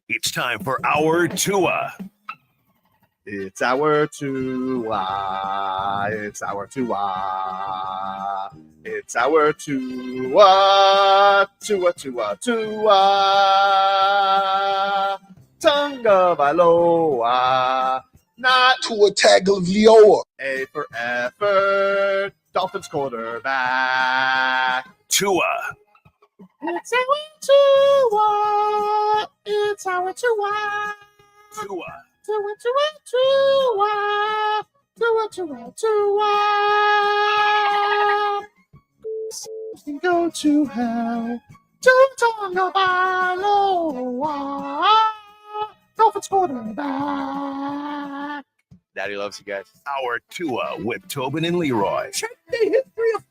It's time for our Tua. It's our Tua. It's our Tua. It's our Tua. Tua, Tua, Tua. Tonga Vailoa. Not Tua Tagovailoa. A for effort. Dolphins quarterback. Tua. It's our Tua. It's our Tua. Tua. Tua, Tua, Tua. Tua, Tua, Tua. Go to hell. To Tonga Vailoa. Dolphins quarterback. Daddy loves you guys. Our Tua with Tobin and Leroy. Check the history of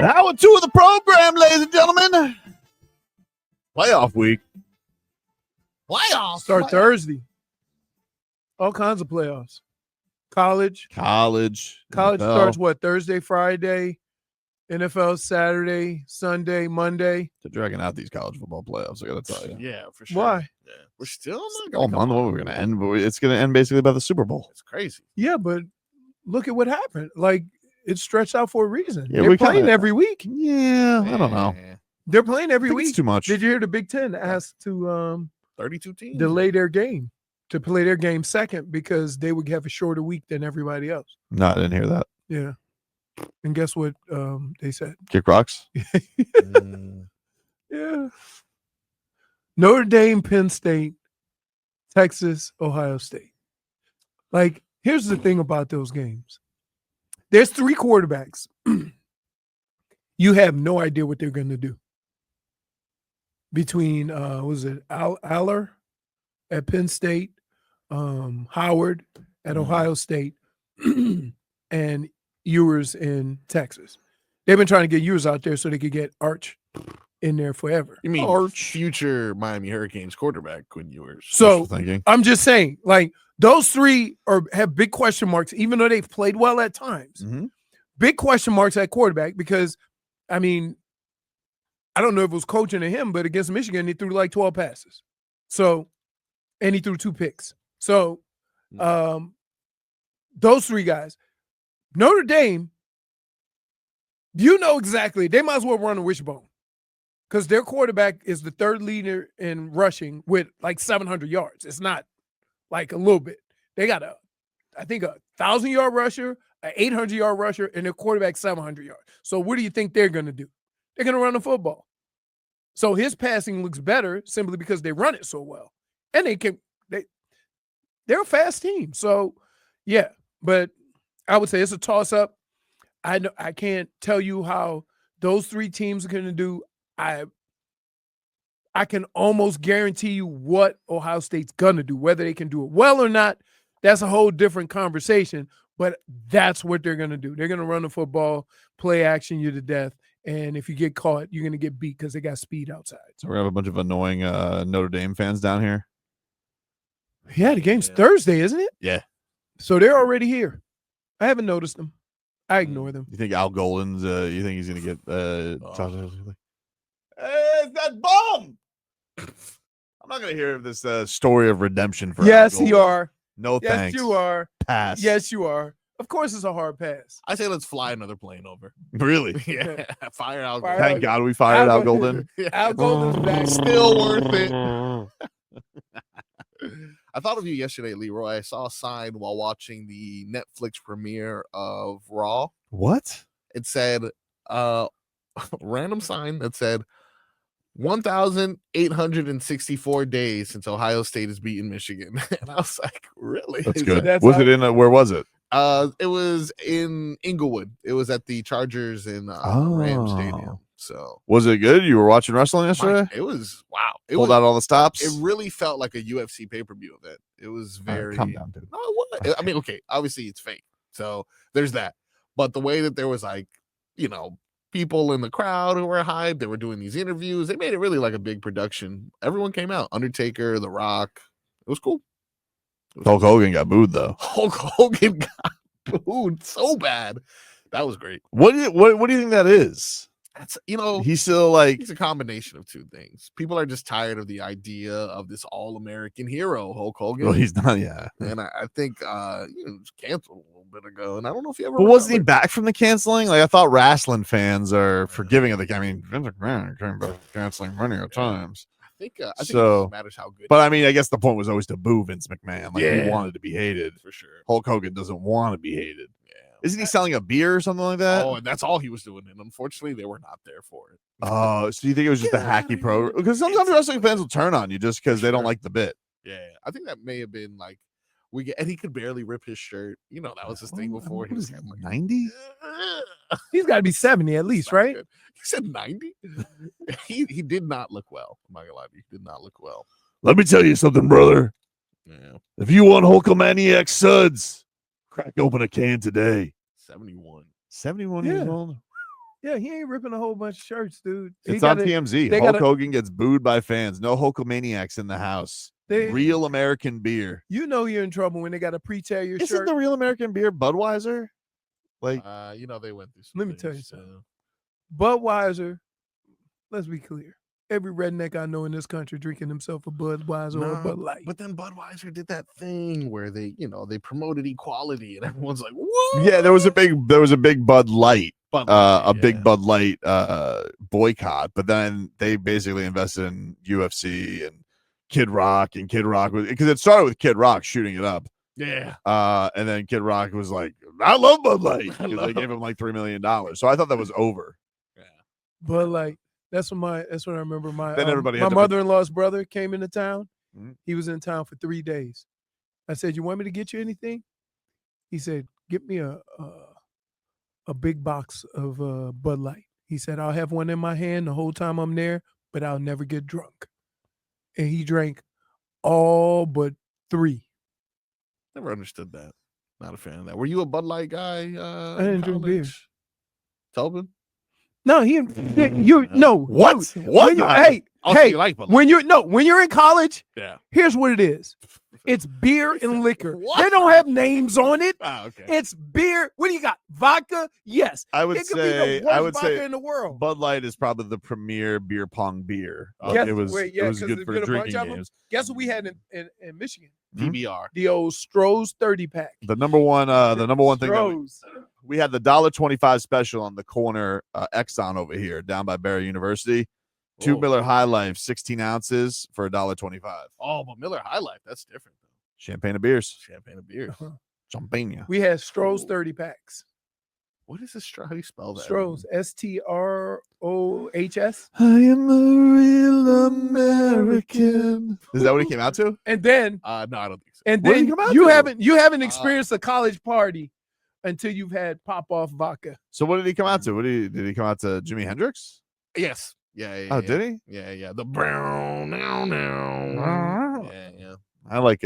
Hour 2 of the program, ladies and gentlemen. Playoff week. Playoffs. Start Thursday. All kinds of playoffs. College College starts what? Thursday, Friday. NFL Saturday, Sunday, Monday. They're dragging out these college football playoffs, I got to tell you. Yeah, for sure. Why? Yeah. We're still not All month, we're going to end, but it's going to end basically by the Super Bowl. It's crazy. Yeah, but look at what happened. Like, it's stretched out for a reason. Yeah, They're we playing kinda- every week. Yeah, I don't know. They're playing every I think week. it's too much. Did you hear the Big Ten asked to 32 teams. delay their game, to play their game second because they would have a shorter week than everybody else? No, I didn't hear that. Yeah. And guess what they said? Kick rocks? Yeah. Notre Dame, Penn State, Texas, Ohio State. Like, here's the thing about those games. There's 3 quarterbacks. You have no idea what they're going to do. Between, was it Aller at Penn State, Howard at Ohio State, and Ewers in Texas. They've been trying to get Ewers out there so they could get Arch in there forever. You mean Arch? future Miami Hurricanes quarterback Quinn Ewers? So Thinking. I'm just saying, like, those 3 have big question marks, even though they've played well at times. Mm-hmm. Big question marks at quarterback because, I mean, I don't know if it was coaching or him, but against Michigan, he threw like 12 passes. So, and he threw 2 picks. So, those 3 guys. Notre Dame, you know exactly, they might as well run a wishbone because their quarterback is the 3rd leader in rushing with like 700 yards. It's not like a little bit. They got I think a 1,000-yard rusher, an 800-yard rusher, and their quarterback 700 yards. So what do you think they're going to do? They're going to run the football. So his passing looks better simply because they run it so well. And they're a fast team. So, yeah, but I would say it's a toss-up. I can't tell you how those 3 teams are going to do. I can almost guarantee you what Ohio State's going to do. Whether they can do it well or not, that's a whole different conversation, but that's what they're going to do. They're going to run the football, play action you to death, and if you get caught, you're going to get beat because they got speed outside. So we're going to have a bunch of annoying Notre Dame fans down here. Yeah, the game's Thursday, isn't it? Yeah. So they're already here. I haven't noticed them. I ignore them. You think Al Golden's, you think he's going to get it's that bum. I'm not going to hear this story of redemption for Yes, Al you Golden. are. No Yes, thanks. you are. Pass. Yes, you are. Of course it's a hard pass. I say let's fly another plane over. Really? Yeah, fire Al. Fire Thank God we fired Al Golden. Al Golden's back. Still worth it. I thought of you yesterday, Leroy. I saw a sign while watching the Netflix premiere of Raw. What? It said, random sign that said 1,864 days since Ohio State has beaten Michigan. And I was like, really? That's Is good. that's Was how- it in where was it? It was in Inglewood. It was at the Chargers in Rams Stadium. So Was it good? You were watching wrestling yesterday? it was wow. It Pulled was, out all the stops? it really felt like a UFC pay-per-view event. It was All right, very calm down, dude. No, it wasn't. I mean, okay, obviously it's fake. So there's that. But the way that there was like, people in the crowd who were hyped, they were doing these interviews. They made it really like a big production. Everyone came out. Undertaker, The Rock. It was cool. Hulk Hogan got booed though. Hulk Hogan got booed so bad. That was great. What do you think that is? That's He's still like, he's a combination of two things. People are just tired of the idea of this all-American hero, Hulk Hogan. well, he's not. Yeah, And I think he was canceled a little bit ago, and I don't know if he ever. but wasn't he recovered. back from the canceling? Like I thought wrestling fans are forgiving of the. I mean, Vince McMahon came back from canceling many times. I think it So- just matters how good. But I mean, I guess the point was always to boo Vince McMahon. Like he Yeah. wanted to be hated. for sure. Hulk Hogan doesn't want to be hated. Yeah. Isn't he selling a beer or something like that? Oh, and that's all he was doing, and unfortunately, they were not there for it. Oh, so you think it was just a Get outta hacky pro? here. Because sometimes wrestling fans will turn on you just because they don't Sure. like the bit. Yeah, I think that may have been like and he could barely rip his shirt. That was his thing before. He was kind of like 90? He's got to be 70 at least, Not right? good. He said 90. he did not look well. I'm not gonna lie to you. He did not look well. Let me tell you something, brother. Yeah, If you want Hulkamaniac suds, crack open a can today. 71. 71 years Yeah. old. Yeah, he ain't ripping a whole bunch of shirts, dude. He It's on gotta- TMZ. they Hulk gotta- Hogan gets booed by fans. No Hulkamaniacs in the house. They- Real American beer. You know you're in trouble when they got to pre-tear your Isn't shirt. the real American beer Budweiser? Like, They went through. Let me tell you something. Budweiser, let's be clear. Every redneck I know in this country drinking himself a Budweiser or a Bud Light. But then Budweiser did that thing where they promoted equality, and everyone's like, "Whoa!" yeah, there was a big Bud Light, Bud Light, big Bud Light boycott, but then they basically invested in UFC and Kid Rock, and Kid Rock was because it started with Kid Rock shooting it up. Yeah. And then Kid Rock was like, I love Bud Light. I 'Cause they love- gave him like $3 million. So I thought that was over. Bud Light. That's what I remember. My Then everybody had my to- mother-in-law's brother came into town. Mhm. He was in town for 3 days. I said, "You want me to get you anything?" He said, "Get me a big box of Bud Light." He said, "I'll have one in my hand the whole time I'm there, but I'll never get drunk." And he drank all but 3. Never understood that. Not a fan of that. Were you a Bud Light guy? I didn't drink beer. Tobin? No, no. What? When you, hey, Also, hey, you like Bud Light. when you're in college, Yeah. here's what it is. It's beer and liquor. What? They don't have names on it. Ah, okay. It's beer. What do you got? Vodka? Yes. I would It could be the say, worst vodka in the world. Bud Light is probably the premier beer pong beer. Yes, It was, wait, it was 'cause good there's for been a bunch drinking of 'em. games. Guess what we had in Michigan? PBR. The old Stroh's 30 pack. The number one thing that we had the $1.25 special on the corner Exxon over here down by Barry University. 2 Whoa. Miller High Life, 16 ounces for $1.25. Oh, but Miller High Life, that's different though. Champagne of beers. Champagne of beers. Uh-huh. Champagne. We had Stroh's 30 packs. What is this? How do you spell that? Stroh's, Strohs. I am a real American. Is that what he came out to? And then No, I don't think so. And What did he then come out you to? haven't experienced a college party until you've had pop off vodka. So what did he come out to? Did he come out to Jimi Hendrix? Yes. Yeah. Oh, yeah. did he? Yeah. The brown now. Yeah. I like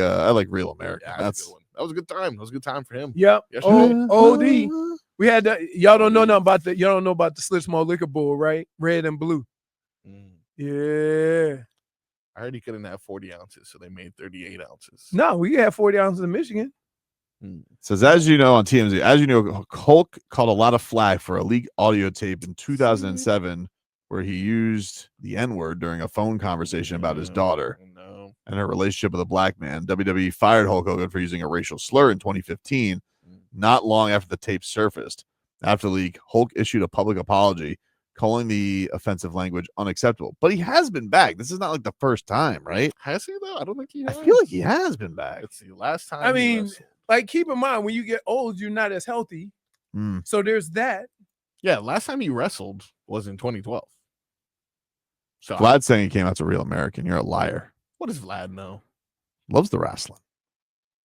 Real American. Yeah, that's a good one. That was a good time. That was a good time for him. Yep. Yesterday. OD. We had y'all don't know nothing about y'all don't know about the Slip Small Liquor Bowl, right? Red and blue. Mm. Yeah. I heard he couldn't have 40 ounces, so they made 38 ounces. No, we have 40 ounces in Michigan. Says, as you know on TMZ, as you know, Hulk caught a lot of flack for a leaked audio tape in 2007 where he used the N-word during a phone conversation about his daughter and her relationship with a black man. WWE fired Hulk Hogan for using a racial slur in 2015, not long after the tape surfaced. After the leak, Hulk issued a public apology, calling the offensive language unacceptable. But he has been back. This is not like the first time, right? Has he though? I don't think he has. I feel like he has been back. Let's see. Last time. I he mean, wrestled. like keep in mind when you get old, you're not as healthy. Mm. So there's that. yeah, last time he wrestled was in 2012. So Vlad's saying he came out to Real American. You're a liar. what does Vlad know? Loves the wrestling.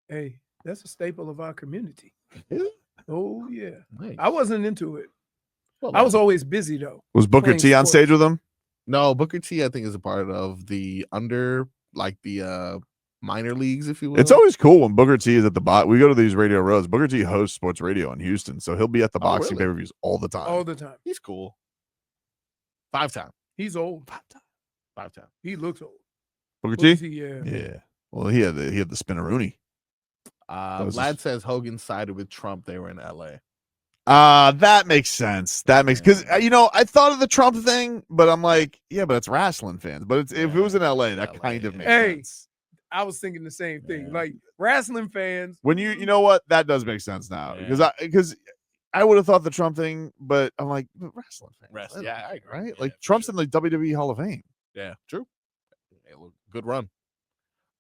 Hey, that's a staple of our community. Is it? Oh yeah. Nice. I wasn't into it. Well, I was always busy though. Was Booker Playing T on sports. stage with him? No, Booker T, I think, is a part of the minor leagues, if you will. It's always cool when Booker T is at the box. We go to these radio roads. Booker T hosts sports radio in Houston, so he'll be at the Oh, boxing really? pay-per-views all the time. All the time. He's cool. 5-time. He's old. 5-time. He looks old. Booker Booker T? T, yeah. Yeah. Well, he had the spinneroonie. was Vlad says Hogan sided with Trump. They were in LA. That makes sense. That makes because I thought of the Trump thing, but I'm like, yeah, but it's wrestling fans. But if it was in LA, that kind of makes sense. I was thinking the same thing. Like wrestling fans. When you know what, that does make sense now because I would have thought the Trump thing, but I'm like wrestling fans. I agree. Right? Yeah, Like Trump's in the WWE Hall of Fame. Yeah, true. Good run.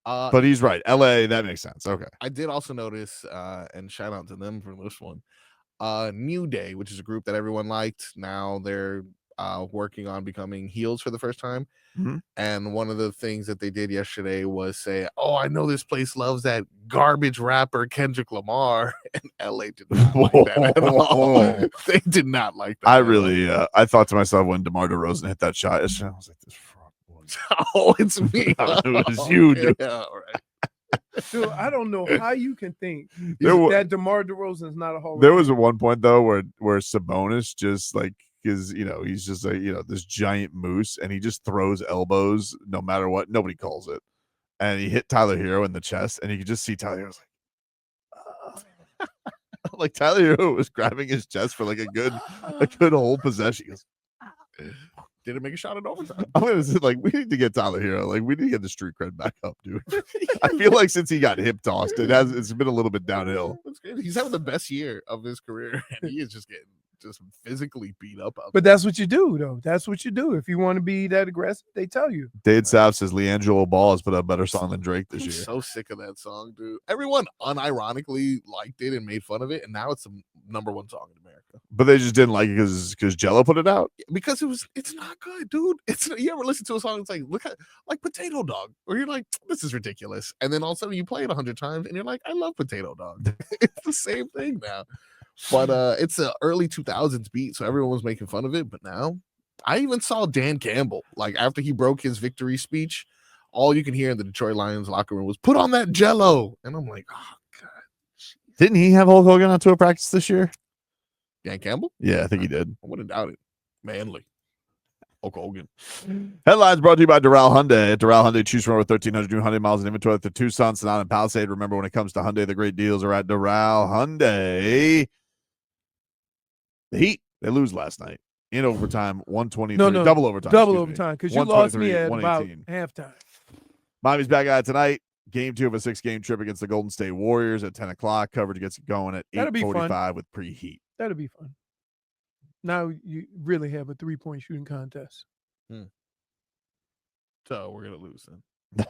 But he's right. LA, that makes sense. Okay. I did also notice, and shout out to them for this one. New Day, which is a group that everyone liked. Now they're working on becoming heels for the first time. Mm-hmm. And one of the things that they did yesterday was say, "Oh, I know this place loves that garbage rapper Kendrick Lamar," and LA did not like that at all. They did not like that. I really, I thought to myself when DeMar DeRozan hit that shot, I was like, "This frog boy." Oh, it's me. It was you, dude. Yeah, all right. Dude, I don't know how you can think that DeMar DeRozan is not a Hall of There Famer. was one point though where Sabonis just like is he's just like this giant moose and he just throws elbows no matter what. Nobody calls it, and he hit Tyler Hero in the chest, and you could just see Tyler Hero's like, like Tyler Hero was grabbing his chest for like a good whole possession. He goes, didn't make a shot in overtime. I'm gonna say, like, we need to get Tyler Hero. Like, we need to get the street cred back up, dude. I feel like since he got hip tossed, it's been a little bit downhill. That's good. He's having the best year of his career, and he is just getting physically beat up. But that's what you do, though. That's what you do. If you want to be that aggressive, they tell you. Dade Sapp says Leangelo Ball has put out a better song than Drake this I'm year. so sick of that song, dude. Everyone unironically liked it and made fun of it, and now it's the number one song in America. But they just didn't like it because Jello put it out. Because it's not good, dude. You ever listen to a song? It's like, look at like Potato Dog, or you're like, this is ridiculous, and then all of a sudden you play it 100 times, and you're like, I love Potato Dog. It's the same thing now. But it's an early 2000s beat, so everyone was making fun of it. But now, I even saw Dan Campbell, like after he broke his victory speech, all you can hear in the Detroit Lions locker room was "Put on that Jello," and I'm like, oh god. Didn't he have Hulk Hogan on tour practice this year? Dan Campbell? Yeah, I think he did. I wouldn't doubt it. Manly. Hulk Hogan. Headlines brought to you by Doral Hyundai. At Doral Hyundai, choose from over 1,300 new Hyundai miles in inventory at the Tucson, Sonata, and Palisade. Remember, when it comes to Hyundai, the great deals are at Doral Hyundai. The Heat, they lose last night in overtime, 123. No, double overtime. Double overtime, because you lost me at about halftime. Miami's back at tonight. Game 2 of a 6-game trip against the Golden State Warriors at 10 o'clock. Coverage gets going at 8:45 with preheat. That'll be fun. Now you really have a 3-point shooting contest. So we're gonna lose then.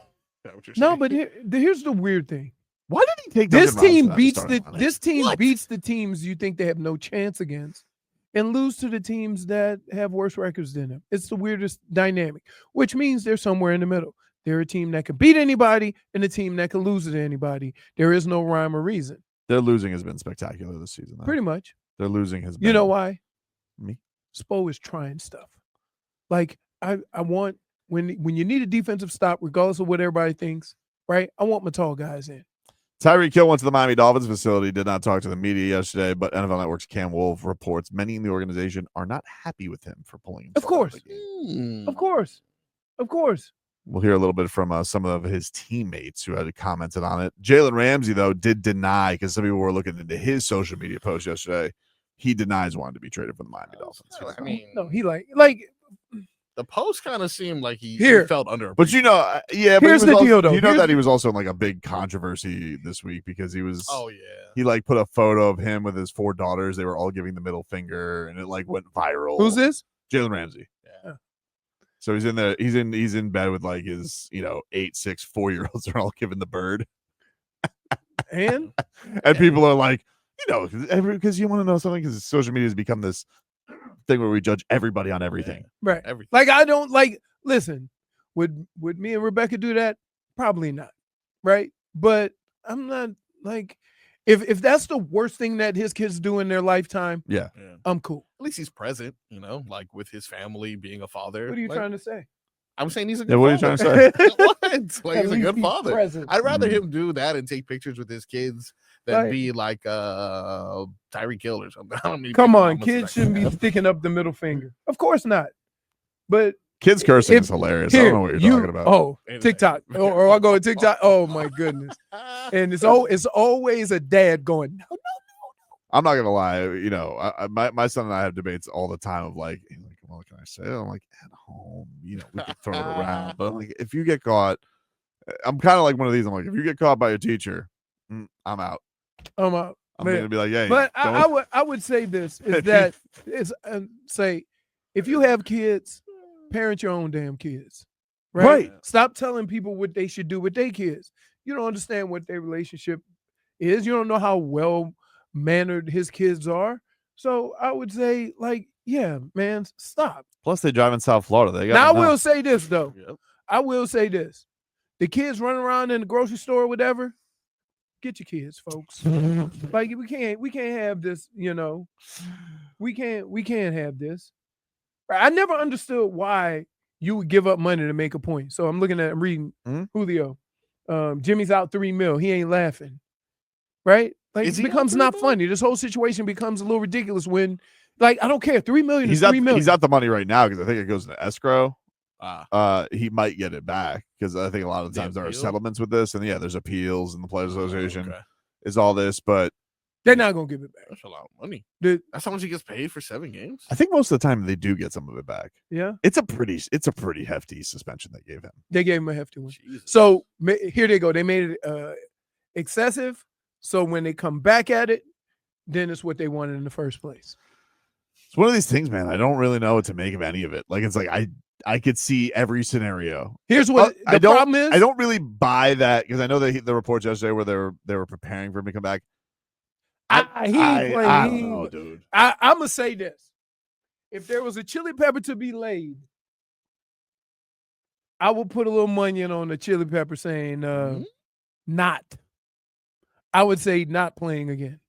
No, but here's the weird thing. Why did he take this Duncan team Robinson beats beats the teams you think they have no chance against, and lose to the teams that have worse records than them? It's the weirdest dynamic, which means they're somewhere in the middle. They're a team that can beat anybody and a team that can lose to anybody. There is no rhyme or reason. Their losing has been spectacular this season, though. Pretty much. Their losing has been. You know why? Me. Spo is trying stuff. Like I want when you need a defensive stop, regardless of what everybody thinks, right? I want my tall guys in. Tyreek Hill went to the Miami Dolphins facility, did not talk to the media yesterday, but NFL Network's Cam Wolf reports many in the organization are not happy with him for pulling himself. Of course. Out of the game. Of course. Of course. We'll hear a little bit from some of his teammates who had commented on it. Jaylen Ramsey, though, did deny, because some people were looking into his social media post yesterday. He denies wanting to be traded from the Miami Dolphins. I mean, no, he like the post kind of seemed like he felt under. But yeah, but here's the deal, though. You know that he was also in like a big controversy this week because he was. Oh yeah. He like put a photo of him with his 4 daughters. They were all giving the middle finger, and it like went viral. Who's this? Jaylen Ramsey. Yeah. So he's in there. He's in bed with like his 8, 6, 4-year-olds are all giving the bird, and people are like, because you want to know something, because social media has become this thing where we judge everybody on everything. Right. Everything. Like I don't like. Listen, would me and Rebecca do that? Probably not. Right. But I'm not like. If that's the worst thing that his kids do in their lifetime, yeah. I'm cool. At least he's present, like with his family, being a father. What are you trying to say? I'm saying he's a good What are you father. trying to say? What? Like he's a good father. Present. I'd rather him do that and take pictures with his kids than be like Tyreek Hill or something. I don't mean Come on, kids shouldn't be sticking up the middle finger. Of course not. But kids cursing is hilarious. I don't know what you're talking about. Oh, TikTok. Or I go to TikTok. Oh my goodness. And it's always a dad going, no. I'm not gonna lie. My son and I have debates all the time of like, what can I say? I'm like, at home, we can throw it around, but like, if you get caught, I'm kind of like one of these. I'm like, if you get caught by your teacher, I'm out. I'm out. I'm gonna be like, hey, But I would say this is that say if you have kids, parent your own damn kids. Right? Stop telling people what they should do with their kids. You don't understand what their relationship is. You don't know how well mannered his kids are. So I would say, like, yeah, man, stop. Plus, they drive in South Florida. They got. Now I will say this though. Yep. I will say this: the kids running around in the grocery store, or whatever. Get your kids, folks. Like we can't have this. We can't have this. I never understood why you would give up money to make a point. So I'm reading Julio. Jimmy's out $3 million. He ain't laughing. Right? Like it becomes not funny. This whole situation becomes a little ridiculous when, like, I don't care. $3 million is $3 million. He's out the money right now because I think it goes into escrow. He might get it back because I think a lot of the times there are settlements with this, and there's appeals, and the Players Association is all this, but they're not gonna give it back. That's a lot of money. Dude, that's how much he gets paid for 7 games. I think most of the time they do get some of it back. Yeah, it's a pretty hefty suspension they gave him. They gave him a hefty one. Jesus. So here they go. They made it excessive. So when they come back at it, then it's what they wanted in the first place. It's one of these things, man. I don't really know what to make of any of it. Like, it's like I could see every scenario. Here's what the problem is. I don't really buy that because I know that the reports yesterday where they were preparing for him to come back. I don't know, dude. I'm gonna say this: if there was a chili pepper to be laid, I will put a little money in on the chili pepper saying not. I would say not playing again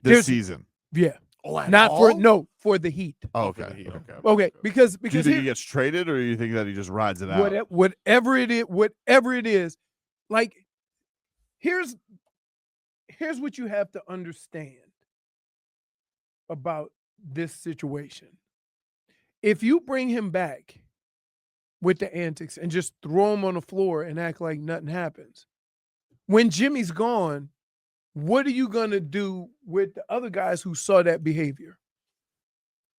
this season. Yeah. Oh, not for the Heat. Oh, okay. Okay. Because do you think he gets traded, or do you think that he just rides it out? Whatever it is, like here's what you have to understand about this situation. If you bring him back with the antics and just throw him on the floor and act like nothing happens, when Jimmy's gone, what are you going to do with the other guys who saw that behavior?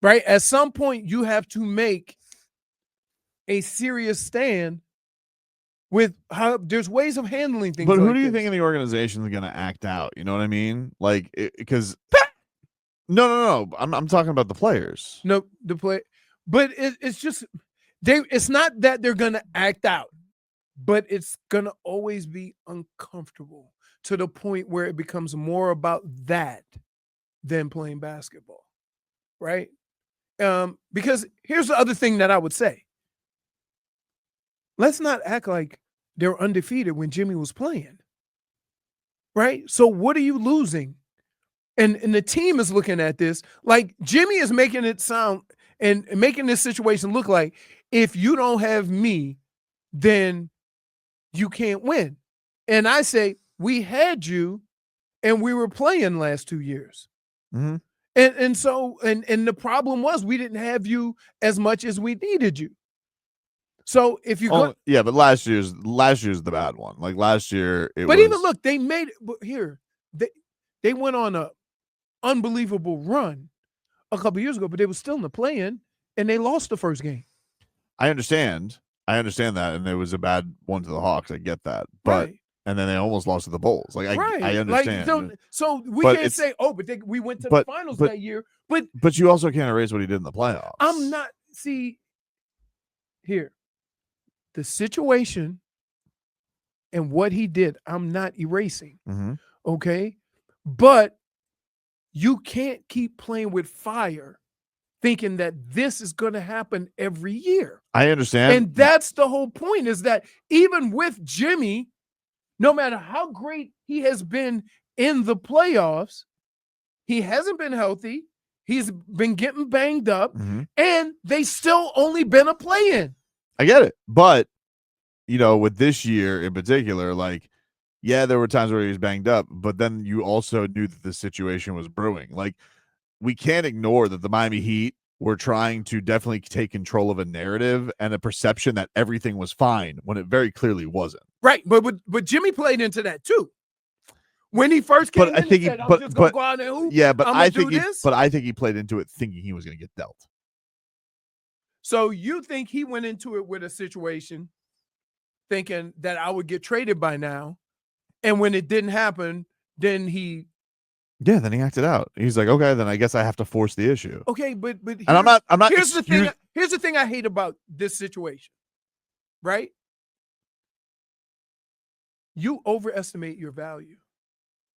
Right? At some point, you have to make a serious stand with how there's ways of handling things. But who like do you this. think in the organization is going to act out? You know what I mean? Like, because no. I'm talking about the players. No, the play, but it's just it's not that they're going to act out, but it's going to always be uncomfortable to the point where it becomes more about that than playing basketball, right? Because here's the other thing that I would say. Let's not act like they're undefeated when Jimmy was playing, right? So what are you losing? And the team is looking at this like Jimmy is making it sound and making this situation look like if you don't have me, then you can't win. And I say, we had you and we were playing last 2 years. Mm-hmm. And so the problem was we didn't have you as much as we needed you. So if you go, yeah, but last year's the bad one. Like last year, even look, they made it. But here, they went on a unbelievable run a couple years ago, but they were still in the play-in and they lost the first game. I understand that, and it was a bad one to the Hawks. I get that, but and then they almost lost to the Bulls. Like I understand. Like, so we can't say, but we went to the finals that year. But you also can't erase what he did in the playoffs. I'm not here. The situation and what he did, I'm not erasing. Mm-hmm. Okay. But you can't keep playing with fire thinking that this is going to happen every year. I understand. And that's the whole point, is that even with Jimmy, no matter how great he has been in the playoffs, he hasn't been healthy. He's been getting banged up, and they still only been a play-in. I get it. But, with this year in particular, like, yeah, there were times where he was banged up, but then you also knew that the situation was brewing. Like, we can't ignore that the Miami Heat were trying to definitely take control of a narrative and a perception that everything was fine when it very clearly wasn't. Right. But Jimmy played into that too. When he first came But I in, think he he, said, I'm just going to go out and hoop. yeah, but I'ma I do think he, this? but I think he played into it thinking he was going to get dealt. So you think he went into it with a situation thinking that I would get traded by now, and when it didn't happen, then he Yeah, then he acted out. He's like, okay, then I guess I have to force the issue. okay, but And I'm not. here's the thing. Here's the thing I hate about this situation, right? You overestimate your value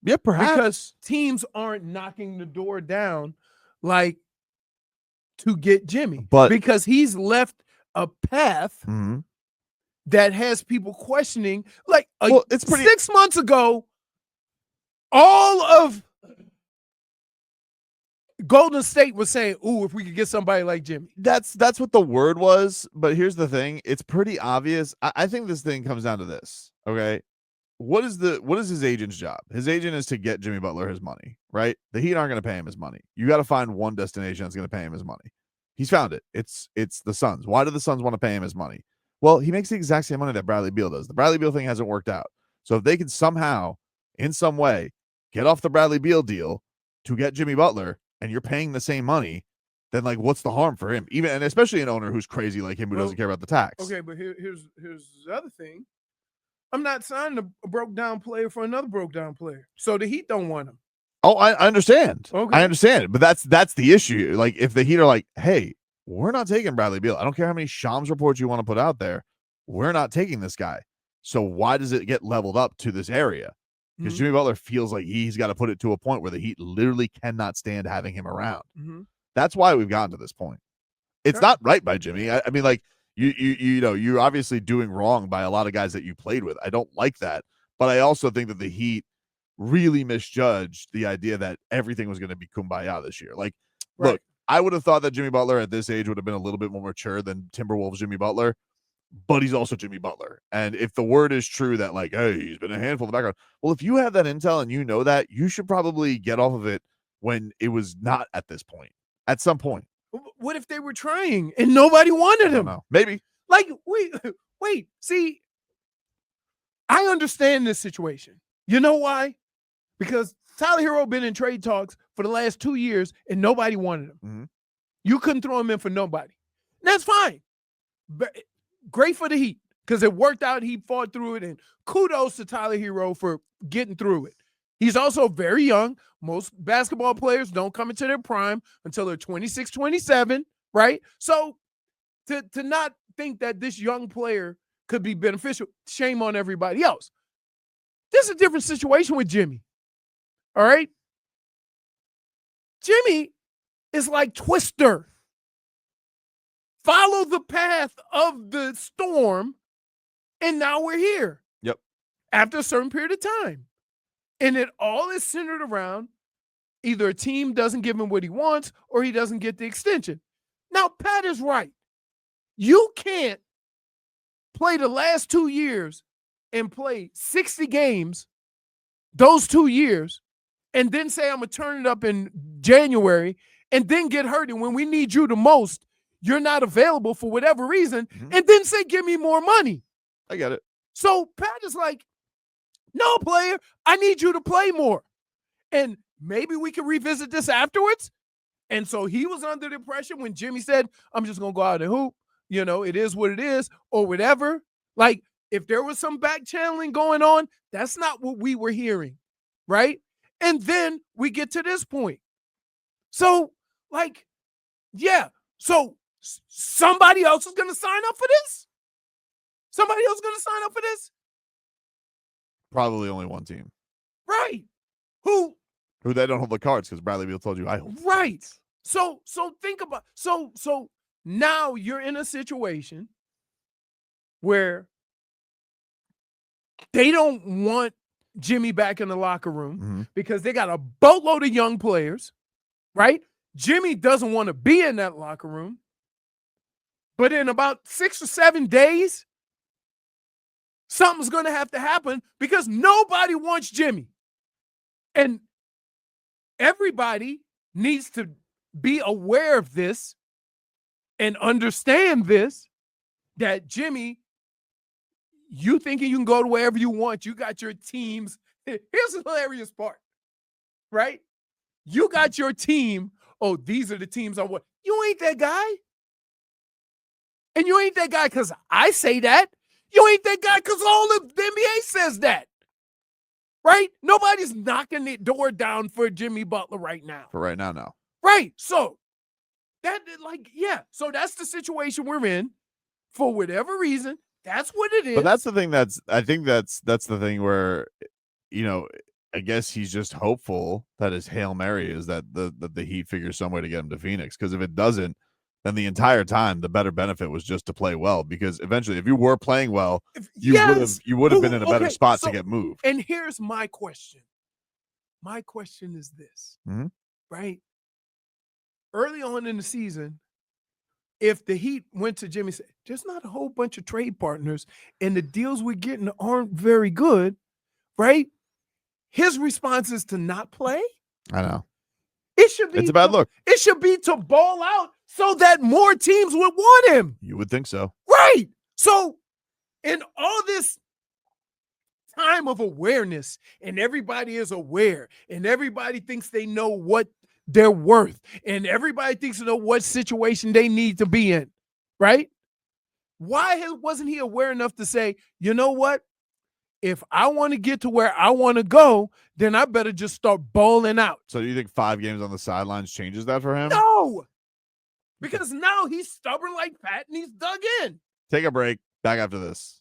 Yeah, perhaps. because teams aren't knocking the door down like to get Jimmy, But- because he's left a path Mhm. that has people questioning. Like Well, it's pretty. 6 months ago, all of Golden State was saying, "Ooh, if we could get somebody like Jimmy." That's what the word was. But here's the thing: it's pretty obvious. I think this thing comes down to this. Okay, what is his agent's job? His agent is to get Jimmy Butler his money, right? The Heat aren't going to pay him his money. You got to find one destination that's going to pay him his money. He's found it. It's the Suns. Why do the Suns want to pay him his money? Well, he makes the exact same money that Bradley Beal does. The Bradley Beal thing hasn't worked out. So if they can somehow, in some way, get off the Bradley Beal deal to get Jimmy Butler, and you're paying the same money, then like what's the harm for him? Even, and especially an owner who's crazy like him who doesn't care about the tax. Okay, but here's the other thing. I'm not signing a broke down player for another broke down player. So the Heat don't want him. Oh, I understand. Okay. I understand. But that's the issue. Like if the Heat are like, hey, we're not taking Bradley Beal. I don't care how many Shams reports you want to put out there. We're not taking this guy. So why does it get leveled up to this area? Because Mhm. Jimmy Butler feels like he's got to put it to a point where the Heat literally cannot stand having him around. Mhm. That's why we've gotten to this point. It's Sure. not right by Jimmy. I mean, like you know, you're obviously doing wrong by a lot of guys that you played with. I don't like that, but I also think that the Heat really misjudged the idea that everything was going to be kumbaya this year. Like, Right. look, I would have thought that Jimmy Butler at this age would have been a little bit more mature than Timberwolves Jimmy Butler, but he's also Jimmy Butler. And if the word is true that like, hey, he's been a handful in the background, well, if you have that intel and you know that, you should probably get off of it when it was not at this point. At some point. What if they were trying and nobody wanted I don't him? know. Maybe. Like, wait, see, I understand this situation. You know why? Because Tyler Hero been in trade talks for the last 2 years and nobody wanted him. Mhm. You couldn't throw him in for nobody. That's fine. But great for the Heat because it worked out. He fought through it, and kudos to Tyler Hero for getting through it. He's also very young. Most basketball players don't come into their prime until they're 26, 27, right? So to not think that this young player could be beneficial, shame on everybody else. This is a different situation with Jimmy. All right? Jimmy is like Twister. Follow the path of the storm, and now we're here. Yep. After a certain period of time. And it all is centered around either a team doesn't give him what he wants or he doesn't get the extension. Now, Pat is right. You can't play the last 2 years and play 60 games those 2 years and then say I'm going to turn it up in January and then get hurt. And when we need you the most, you're not available for whatever reason, and then say, give me more money. I get it. So Pat is like, no, player, I need you to play more. And maybe we can revisit this afterwards. And so he was under the impression when Jimmy said, I'm just going to go out and hoop. You know, it is what it is or whatever. Like, if there was some back channeling going on, that's not what we were hearing, right? And then we get to this point. So, like, yeah. So somebody else is going to sign up for this? Somebody else is going to sign up for this? Probably only one team. Right. Who They don't hold the cards because Bradley Beal told you I hold. Right. So think about so now you're in a situation where they don't want Jimmy back in the locker room because they got a boatload of young players, right? Jimmy doesn't want to be in that locker room. But in about 6 or 7 days, something's going to have to happen because nobody wants Jimmy. And everybody needs to be aware of this and understand this, that Jimmy, you thinking you can go to wherever you want. You got your teams here's the hilarious part, right? You got your team. Oh, these are the teams I want. You ain't that guy. And you ain't that guy because I say that. You ain't that guy because all of the NBA says that. Right? Nobody's knocking the door down for Jimmy Butler right now. For right now, no. Right. So so that's the situation we're in. For whatever reason, that's what it is. But that's the thing I think that's the thing where, I guess he's just hopeful that his Hail Mary is that the Heat figures some way to get him to Phoenix. Because if it doesn't, then the entire time the better benefit was just to play well. Because eventually, if you were playing well, you would have been in a better spot to get moved. And here's my question. My question is this, right? Early on in the season, if the Heat went to Jimmy and said, there's not a whole bunch of trade partners and the deals we're getting aren't very good, right? His response is to not play. I know. It's a bad look. It should be to ball out so that more teams would want him. You would think so. Right. So in all this time of awareness, and everybody is aware, and everybody thinks they know what they're worth, and everybody thinks they know what situation they need to be in, right? Why wasn't he aware enough to say, you know what? If I want to get to where I want to go, then I better just start balling out. So do you think 5 games on the sidelines changes that for him? No, because now he's stubborn like Pat and he's dug in. Take a break. Back after this.